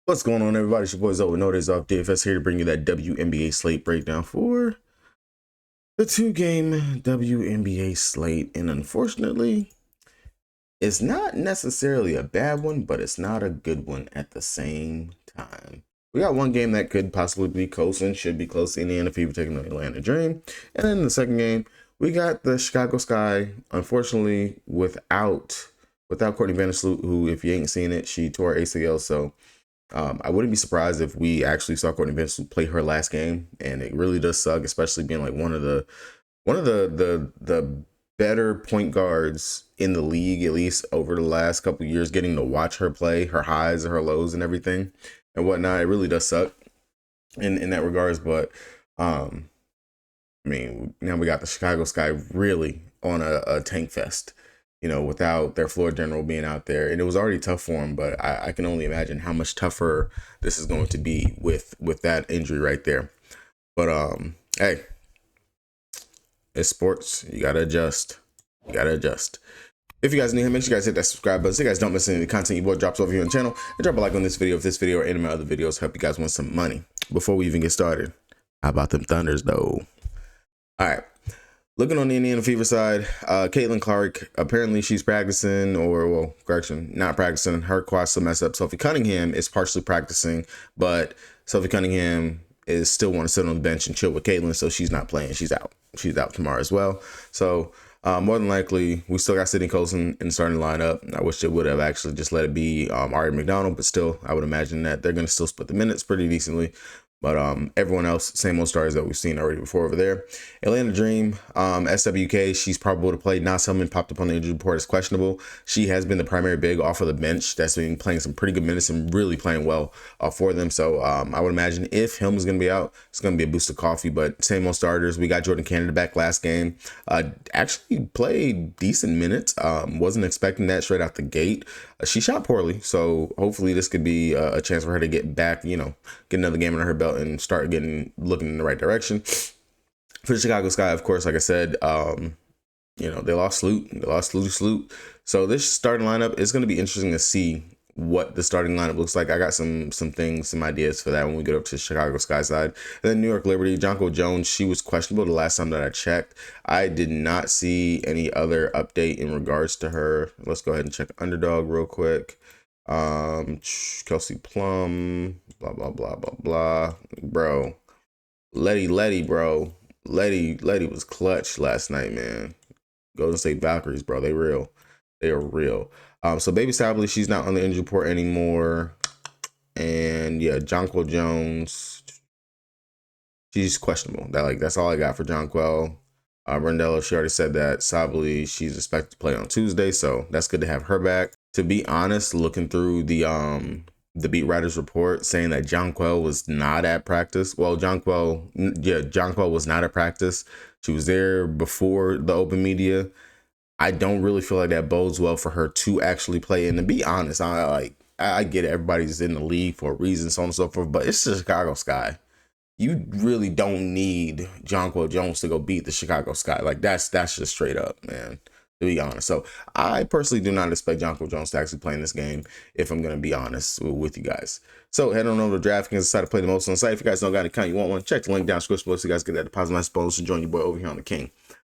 What's going on, everybody? It's your boys Wnba Dfs here to bring you that WNBA slate breakdown for the two-game WNBA slate. And unfortunately, it's not necessarily a bad one, but it's not a good one at the same time. We got one game that could possibly be close and should be close. Indiana Fever taking on Atlanta Dream. And then in the second game, we got the Chicago Sky, unfortunately, without Courtney Vandersloot, who, if you ain't seen it, she tore ACL. So I wouldn't be surprised if we actually saw Courtney Vandersloot play her last game, and it really does suck, especially being like one of the better point guards in the league, at least over the last couple of years, getting to watch her play, her highs, her lows, and everything and whatnot. It really does suck in that regards, but I mean, now we got the Chicago Sky really on a tank fest, you know, without their floor general being out there. And it was already tough for him, but I can only imagine how much tougher this is going to be with that injury right there. But hey, it's sports. You gotta adjust. If you guys need him, make sure you guys hit that subscribe button so you guys don't miss any of the content your boy drops over here on the channel. And drop a like on this video if this video or any of my other videos help you guys win some money. Before we even get started, how about them Thunders though? All right. Looking on the Indiana Fever side, Caitlin Clark, apparently she's practicing, or, well, correction, not practicing. Her quad's still messed up. Sophie Cunningham is partially practicing, but Sophie Cunningham is still want to sit on the bench and chill with Caitlin, so she's not playing. She's out. She's out tomorrow as well. So more than likely, we still got Sydney Colson in the starting lineup. I wish they would have actually just let it be Ari McDonald, but still, I would imagine that they're going to still split the minutes pretty decently. But everyone else, same old stars that we've seen already before over there. Atlanta Dream, SWK, she's probable to play. Nas Hillman popped up on the injury report as questionable. She has been the primary big off of the bench that's been playing some pretty good minutes and really playing well for them. So I would imagine if Hillman's going to be out, it's going to be a boost of coffee. But same old starters. We got Jordan Canada back last game. Actually played decent minutes. Wasn't expecting that straight out the gate. She shot poorly, so hopefully this could be a chance for her to get back, you know, get another game under her belt and start looking in the right direction. For the Chicago Sky, of course, like I said, you know, they lost Sloot. So this starting lineup is going to be interesting to see what the starting lineup looks like. I got some ideas for that when we get up to the Chicago Sky side. And then New York Liberty, Jonquel Jones, she was questionable the last time that I checked. I did not see any other update in regards to her. Let's go ahead and check Underdog real quick. Kelsey Plum, blah blah blah blah blah, bro. Letty, bro. Letty was clutch last night, man. Golden State Valkyries, bro. They are real. So Baby Sabley, she's not on the injury report anymore. And yeah, Jonquel Jones, she's questionable. That's all I got for Jonquel. Rendella, she already said that. Sabley, she's expected to play on Tuesday, so that's good to have her back. To be honest, looking through the beat writer's report saying that Jonquel was not at practice. Well, Jonquel was not at practice. She was there before the open media. I don't really feel like that bodes well for her to actually play. And to be honest, I get it. Everybody's in the league for a reason, so on and so forth, but it's the Chicago Sky. You really don't need Jonquel Jones to go beat the Chicago Sky. Like that's just straight up, man, to be honest. So I personally do not expect Jonquel Jones to actually play in this game, if I'm going to be honest with you guys. So head on over to DraftKings, decide to play the most on the site. If you guys don't got an account, you want one, check the link down in the description below so you guys get that deposit nice bonus and join your boy over here on the King.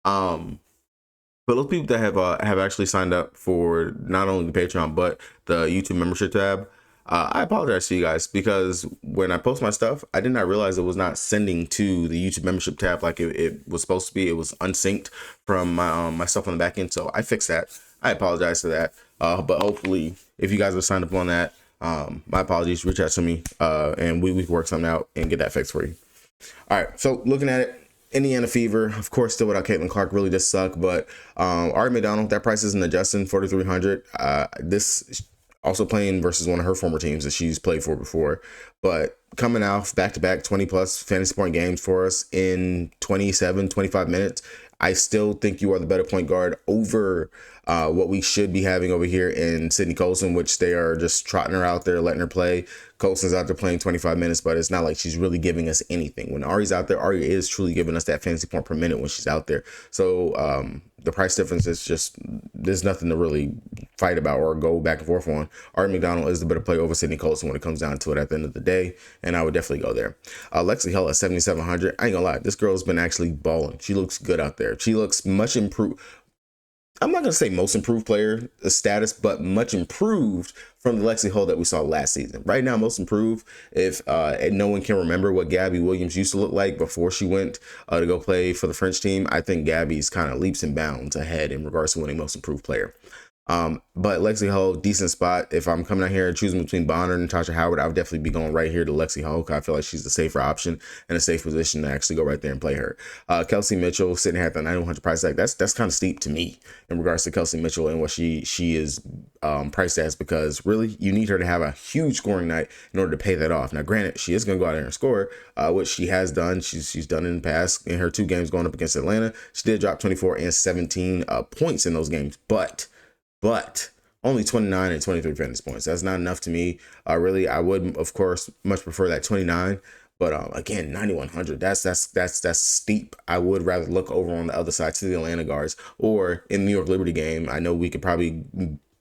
But those people that have actually signed up for not only the Patreon but the YouTube membership tab, I apologize to you guys, because when I post my stuff, I did not realize it was not sending to the YouTube membership tab like it was supposed to be. It was unsynced from my stuff on the back end, so I fixed that. I apologize for that. But hopefully, if you guys are signed up on that, my apologies. Reach out to me, and we can work something out and get that fixed for you. All right. So looking at it, Indiana Fever, of course, still without Caitlin Clark, really does suck. But Ari McDonald, that price isn't adjusting, 4,300. This also playing versus one of her former teams that she's played for before, but coming out back-to-back 20-plus fantasy point games for us in 27, 25 minutes. I still think you are the better point guard over what we should be having over here in Sydney Colson, which they are just trotting her out there, letting her play. Colson's out there playing 25 minutes, but it's not like she's really giving us anything. When Ari's out there, Ari is truly giving us that fantasy point per minute when she's out there. So the price difference is just, there's nothing to really fight about or go back and forth on. Ari McDonald is the better player over Sydney Colson when it comes down to it at the end of the day, and I would definitely go there. Lexi Hull at 7,700. I ain't gonna lie, this girl's been actually balling. She looks good out there. She looks much improved. I'm not going to say most improved player status, but much improved from the Lexi Hull that we saw last season. Right now, most improved, if no one can remember what Gabby Williams used to look like before she went to go play for the French team, I think Gabby's kind of leaps and bounds ahead in regards to winning most improved player. But Lexi Hull, decent spot. If I'm coming out here and choosing between Bonner and Natasha Howard, I would definitely be going right here to Lexi Hull, because I feel like she's the safer option and a safe position to actually go right there and play her. Kelsey Mitchell sitting at the 9,100 price tag. That's kind of steep to me in regards to Kelsey Mitchell and what she is priced as, because really you need her to have a huge scoring night in order to pay that off. Now, granted, she is going to go out there and score, which she has done. She's done in the past in her 2 games going up against Atlanta. She did drop 24 and 17 points in those games, but only 29 and 23 fantasy points. That's not enough to me. Really, I would, of course, much prefer that 29. But again, 9,100, that's steep. I would rather look over on the other side to the Atlanta guards, or in New York Liberty game. I know we could probably,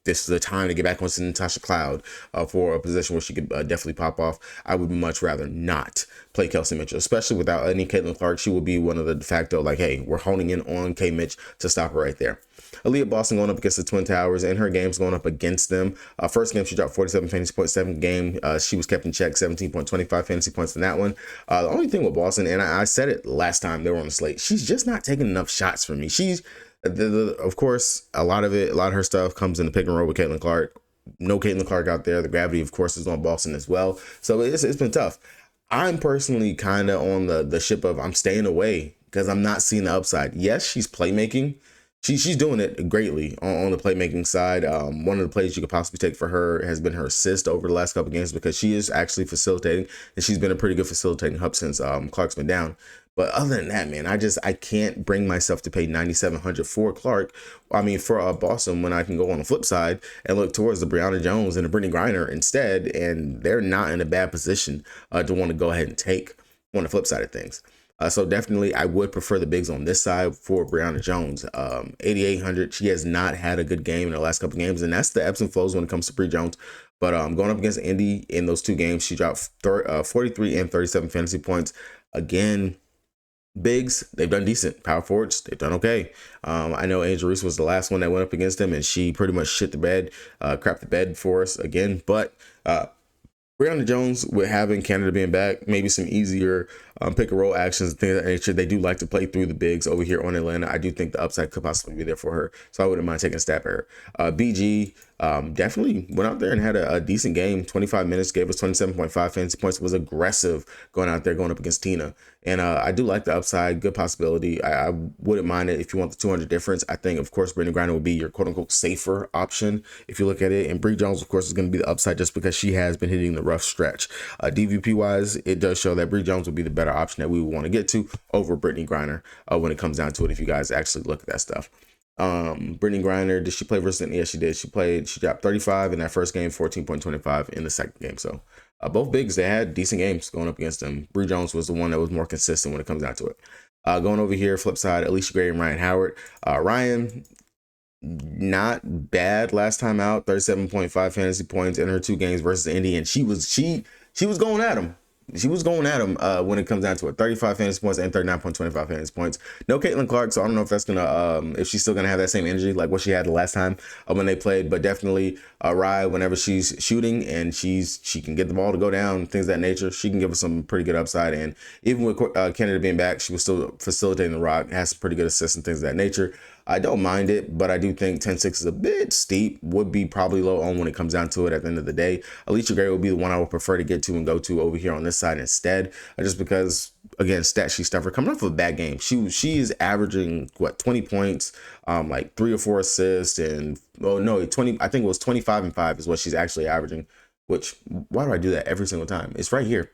this is the time to get back onto Natasha Cloud for a position where she could definitely pop off. I would much rather not play Kelsey Mitchell, especially without any Caitlin Clark. She will be one of the de facto, like, hey, we're honing in on K Mitch to stop her right there. Aaliyah Boston going up against the Twin Towers, and her game's going up against them. First game, she dropped 47 fantasy points. Second game, she was kept in check, 17.25 fantasy points in that one. The only thing with Boston, and I said it last time they were on the slate, she's just not taking enough shots for me. She's, of course, a lot of her stuff comes in the pick and roll with Caitlin Clark. No Caitlin Clark out there. The gravity, of course, is on Boston as well. So it's been tough. I'm personally kind of on the ship of I'm staying away because I'm not seeing the upside. Yes, she's playmaking. She's doing it greatly on the playmaking side. One of the plays you could possibly take for her has been her assist over the last couple games, because she is actually facilitating, and she's been a pretty good facilitating hub since Clark's been down. But other than that, man, I can't bring myself to pay 9,700 for Clark. I mean, for Boston, when I can go on the flip side and look towards the Brianna Jones and the Brittany Griner instead, and they're not in a bad position to want to go ahead and take on the flip side of things. So definitely, I would prefer the bigs on this side for Brianna Jones. 8,800. She has not had a good game in the last couple games, and that's the ebbs and flows when it comes to Bree Jones. But going up against Indy in those 2 games, she dropped 43 and 37 fantasy points. Again, bigs, they've done decent. Power forwards, they've done okay. I know Angel Reese was the last one that went up against them, and she pretty much shit the bed, crapped the bed for us again. But Brianna Jones, with having Canada being back, maybe some easier pick and roll actions and things of that nature, they do like to play through the bigs over here on Atlanta. I do think the upside could possibly be there for her, so I wouldn't mind taking a stab at her. BG definitely went out there and had a decent game. 25 minutes, gave us 27.5 fantasy points. Was aggressive going out there, going up against Tina. And I do like the upside, good possibility. I wouldn't mind it if you want the 200 difference. I think, of course, Brittany Griner would be your quote-unquote safer option if you look at it. And Bree Jones, of course, is going to be the upside just because she has been hitting the rough stretch. DVP-wise, it does show that Bree Jones would be the better option that we would want to get to over Brittany Griner when it comes down to it, if you guys actually look at that stuff. Brittany Griner, did she play versus? Yes, she did. She dropped 35 in that first game, 14.25 in the second game. So both bigs, they had decent games going up against them. Bree Jones was the one that was more consistent when it comes down to it. Going over here, flip side, Alicia Gray and Ryan Howard. Ryan, not bad last time out, 37.5 fantasy points in her 2 games versus Indy, and she was going at him. She was going at him when it comes down to it. 35 fantasy points and 39.25 fantasy points. No Caitlin Clark, so I don't know if that's gonna if she's still gonna have that same energy like what she had the last time when they played. But definitely Rye, whenever she's shooting and she can get the ball to go down, things of that nature, she can give us some pretty good upside. And even with Canada being back, she was still facilitating the rock, has some pretty good assists and things of that nature. I don't mind it, but I do think 10-6 is a bit steep. Would be probably low on when it comes down to it at the end of the day. Alicia Gray would be the one I would prefer to get to and go to over here on this side instead, just because, again, stat sheet stuffer coming off of a bad game. She is averaging, 20 points, like 3 or 4 assists, and 20. I think it was 25 and 5 is what she's actually averaging. which, why do I do that every single time? It's right here.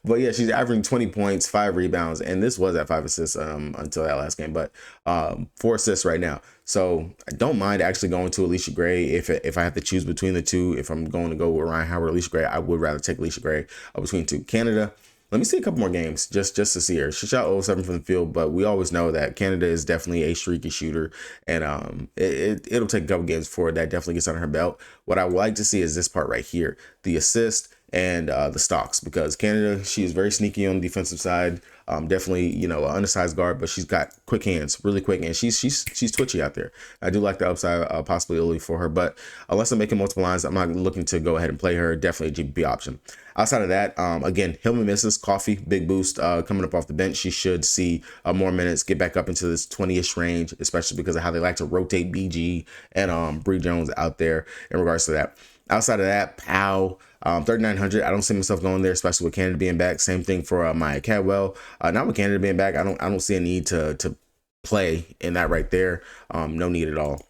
But yeah, she's averaging 20 points, 5 rebounds, and this was at 5 assists until that last game, but 4 assists right now. So I don't mind actually going to Alicia Gray if I have to choose between the two. If I'm going to go with Ryan Howard or Alicia Gray, I would rather take Alicia Gray between two. Canada, let me see a couple more games just to see her. She shot 0-7 from the field, but we always know that Canada is definitely a streaky shooter, and it'll take a couple games before that definitely gets under her belt. What I would like to see is this part right here, the assist and the stocks, because Canada, she is very sneaky on the defensive side. Definitely, you know, an undersized guard, but she's got quick hands, really quick, and she's twitchy out there. I do like the upside possibility for her, but unless I'm making multiple lines, I'm not looking to go ahead and play her. Definitely a GPP option. Outside of that, again, Hillman misses. Coffee, big boost coming up off the bench. She should see more minutes, get back up into this 20-ish range, especially because of how they like to rotate BG and Bree Jones out there in regards to that. Outside of that, Powell, 3,900. I don't see myself going there, especially with Canada being back. Same thing for Maya Cadwell. Not with Canada being back, I don't see a need to play in that right there. No need at all.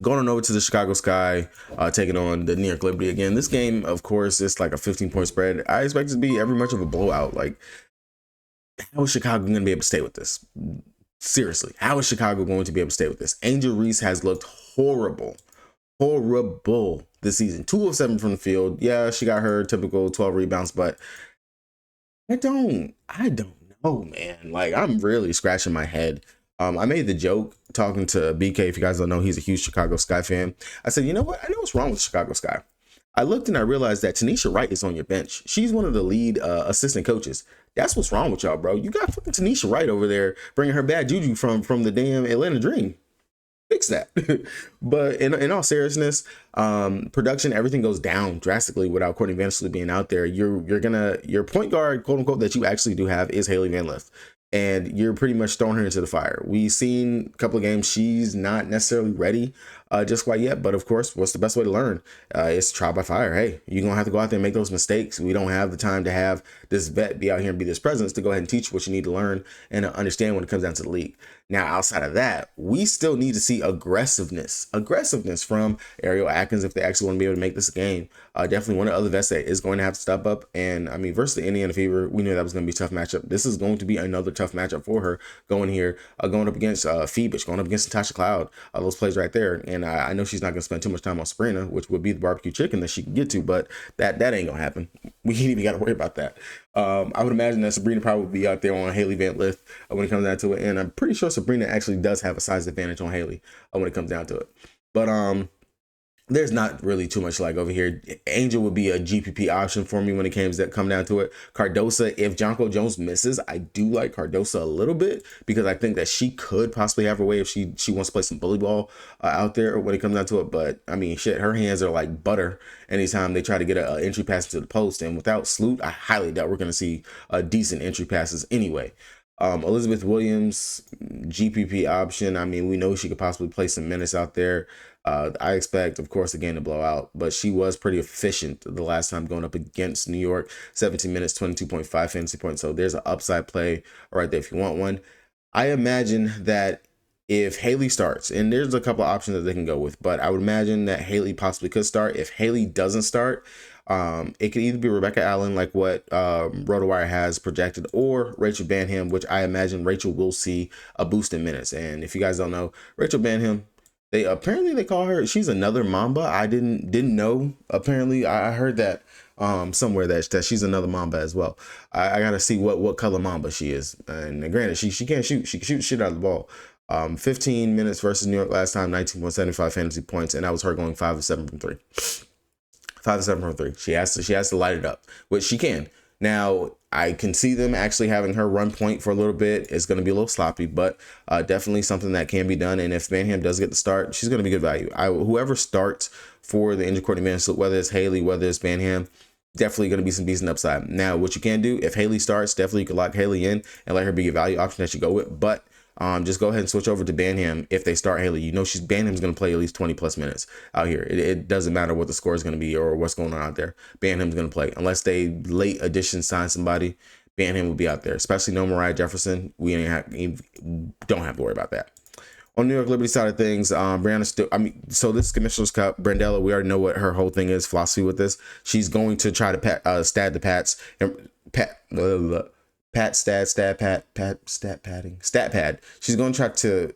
Going on over to the Chicago Sky, taking on the New York Liberty again. This game, of course, it's like a 15-point spread. I expect it to be every much of a blowout. Like, how is Chicago going to be able to stay with this? Seriously, how is Chicago going to be able to stay with this? Angel Reese has looked horrible this season. 2 of 7 from the field. Yeah, she got her typical 12 rebounds, but I don't know, man. Like, I'm really scratching my head. I made the joke talking to BK. If you guys don't know, he's a huge Chicago Sky fan. I said, you know what? I know what's wrong with Chicago Sky. I looked and I realized that Tanisha Wright is on your bench. She's one of the lead assistant coaches. That's what's wrong with y'all, bro. You got fucking Tanisha Wright over there bringing her bad juju from the damn Atlanta Dream. Fix that. But in all seriousness, production, everything goes down drastically without Courtney Vandersley being out there. Your point guard, quote unquote, that you actually do have is Haley Van Lith, and you're pretty much throwing her into the fire. We've seen a couple of games she's not necessarily ready just quite yet, but of course, what's the best way to learn? It's trial by fire. Hey, you're gonna have to go out there and make those mistakes. We don't have the time to have this vet be out here and be this presence to go ahead and teach you what you need to learn and understand when it comes down to the league. Now, outside of that, we still need to see aggressiveness from Ariel Atkins if they actually want to be able to make this a game. Definitely one of the other vets that is going to have to step up. And I mean, versus the Indiana Fever, we knew that was going to be a tough matchup. This is going to be another tough matchup for her going here, going up against Phoebus, going up against Natasha Cloud, those plays right there. And I know she's not going to spend too much time on Sabrina, which would be the barbecue chicken that she can get to, but that ain't going to happen. We ain't even got to worry about that. I would imagine that Sabrina probably would be out there on Haley Van Lith when it comes down to it. And I'm pretty sure Sabrina actually does have a size advantage on Haley when it comes down to it. But there's not really too much like over here. Angel would be a GPP option for me when it come down to it. Cardosa, if Jonko Jones misses, I do like Cardosa a little bit because I think that she could possibly have her way if she wants to play some bully ball out there when it comes down to it. But I mean, shit, her hands are like butter anytime they try to get an entry pass into the post. And without Sloot, I highly doubt we're going to see decent entry passes anyway. Elizabeth Williams, GPP option. I mean, we know she could possibly play some minutes out there. I expect, of course, again, to blow out, but she was pretty efficient the last time going up against New York. 17 minutes, 22.5 fantasy points. So there's an upside play right there if you want one. I imagine that if Haley starts, and there's a couple of options that they can go with, but I would imagine that Haley possibly could start. If Haley doesn't start, it could either be Rebecca Allen, like what RotoWire has projected, or Rachel Banham, which I imagine Rachel will see a boost in minutes. And if you guys don't know, Rachel Banham, they call her, she's another Mamba. I didn't know. Apparently, I heard that somewhere that she's another Mamba as well. I gotta see what color Mamba she is. And granted, she can't shoot. She can shoot shit out of the ball. 15 minutes versus New York last time, 19.75 fantasy points, and that was her going 5 of 7 from 3. 5 of 7 from 3. She has to light it up, which she can. Now, I can see them actually having her run point for a little bit. It's going to be a little sloppy, but definitely something that can be done. And if Banham does get the start, she's going to be good value. Whoever starts for the injured Courtney Vandersley, whether it's Haley, whether it's Banham, definitely going to be some decent upside. Now, what you can do, if Haley starts, definitely you can lock Haley in and let her be your value option that you go with. But just go ahead and switch over to Banham if they start Haley. You know Banham's going to play at least 20 plus minutes out here. It doesn't matter what the score is going to be or what's going on out there. Banham's going to play. Unless they late addition sign somebody, Banham will be out there. Especially no Mariah Jefferson. We don't have to worry about that. On New York Liberty side of things, Brianna so this Commissioner's Cup, Brandella, we already know what her whole thing is, philosophy with this. She's going to try to stat the Pats and stat pad. She's going to try to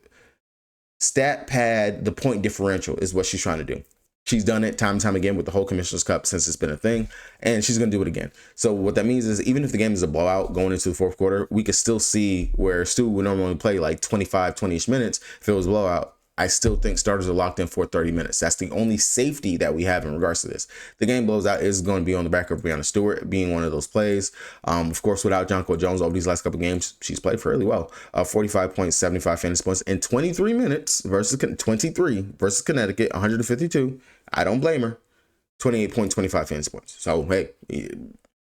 stat pad the point differential is what she's trying to do. She's done it time and time again with the whole Commissioner's Cup since it's been a thing, and she's going to do it again. So what that means is even if the game is a blowout going into the fourth quarter, we could still see where Stu would normally play like 25, 20-ish minutes. If it was a blowout, I still think starters are locked in for 30 minutes. That's the only safety that we have in regards to this. The game blows out is going to be on the back of Breanna Stewart being one of those plays. Of course, without Jonquel Jones over these last couple games, she's played fairly well. 45.75 fantasy points in 23 minutes versus 23 versus Connecticut, 152. I don't blame her. 28.25 fantasy points. So, hey,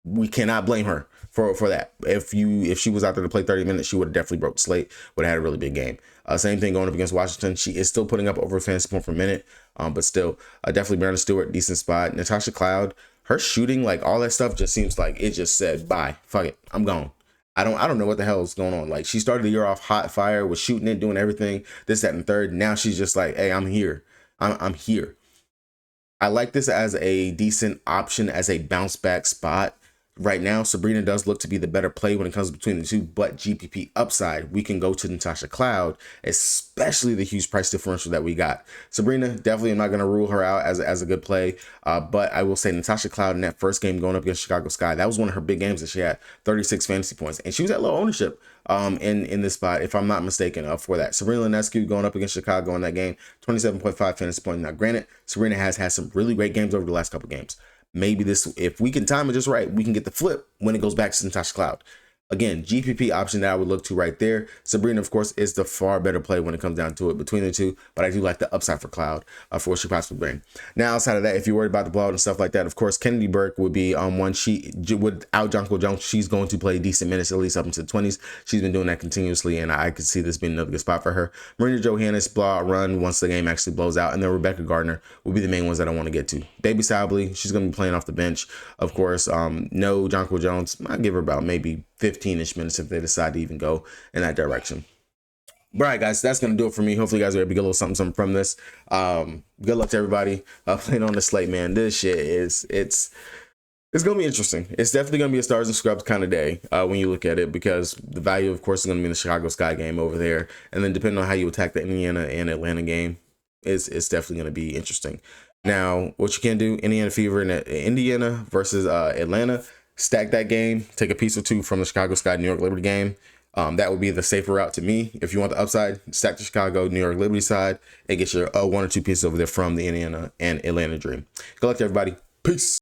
we cannot blame her for that. If she was out there to play 30 minutes, she would have definitely broke the slate, would have had a really big game. Same thing going up against Washington. She is still putting up over a fantasy point per minute, but still, definitely Breanna Stewart, decent spot. Natasha Cloud, her shooting, like all that stuff just seems like it just said, bye, fuck it, I'm gone. I don't know what the hell is going on. Like she started the year off hot fire, was shooting it, doing everything, this, that, and third. Now she's just like, hey, I'm here. I'm here. I like this as a decent option as a bounce back spot. Right now, Sabrina does look to be the better play when it comes between the two, but GPP upside, we can go to Natasha Cloud, especially the huge price differential that we got. Sabrina, definitely I'm not going to rule her out as a good play, but I will say Natasha Cloud in that first game going up against Chicago Sky, that was one of her big games that she had 36 fantasy points, and she was at low ownership in this spot, if I'm not mistaken, for that. Sabrina Ionescu going up against Chicago in that game, 27.5 fantasy points. Now, granted, Sabrina has had some really great games over the last couple games. Maybe this, if we can time it just right, we can get the flip when it goes back to Natasha Cloud. Again, GPP option that I would look to right there. Sabrina, of course, is the far better play when it comes down to it between the two, but I do like the upside for Cloud for what she possibly bring. Now, outside of that, if you're worried about the blowout and stuff like that, of course, Kennedy Burke would be one. She, without Jonquel Jones, she's going to play decent minutes, at least up into the 20s. She's been doing that continuously, and I could see this being another good spot for her. Marina Johannes, blowout run once the game actually blows out, and then Rebecca Gardner will be the main ones that I want to get to. Baby Sabley, she's going to be playing off the bench, of course. No Jonquel Jones, I'll give her about maybe 15-ish minutes if they decide to even go in that direction. All right, guys, that's going to do it for me. Hopefully, you guys are able to get a little something from this. Good luck to everybody playing on the slate, man. This shit it's going to be interesting. It's definitely going to be a stars and scrubs kind of day when you look at it, because the value, of course, is going to be in the Chicago Sky game over there. And then depending on how you attack the Indiana and Atlanta game, it's definitely going to be interesting. Now, what you can do, Indiana Fever and Indiana versus Atlanta, stack that game, take a piece or two from the Chicago Sky New York Liberty game. That would be the safer route to me. If you want the upside, stack the Chicago New York Liberty side and get your one or two pieces over there from the Indiana and Atlanta Dream. Good luck to everybody. Peace.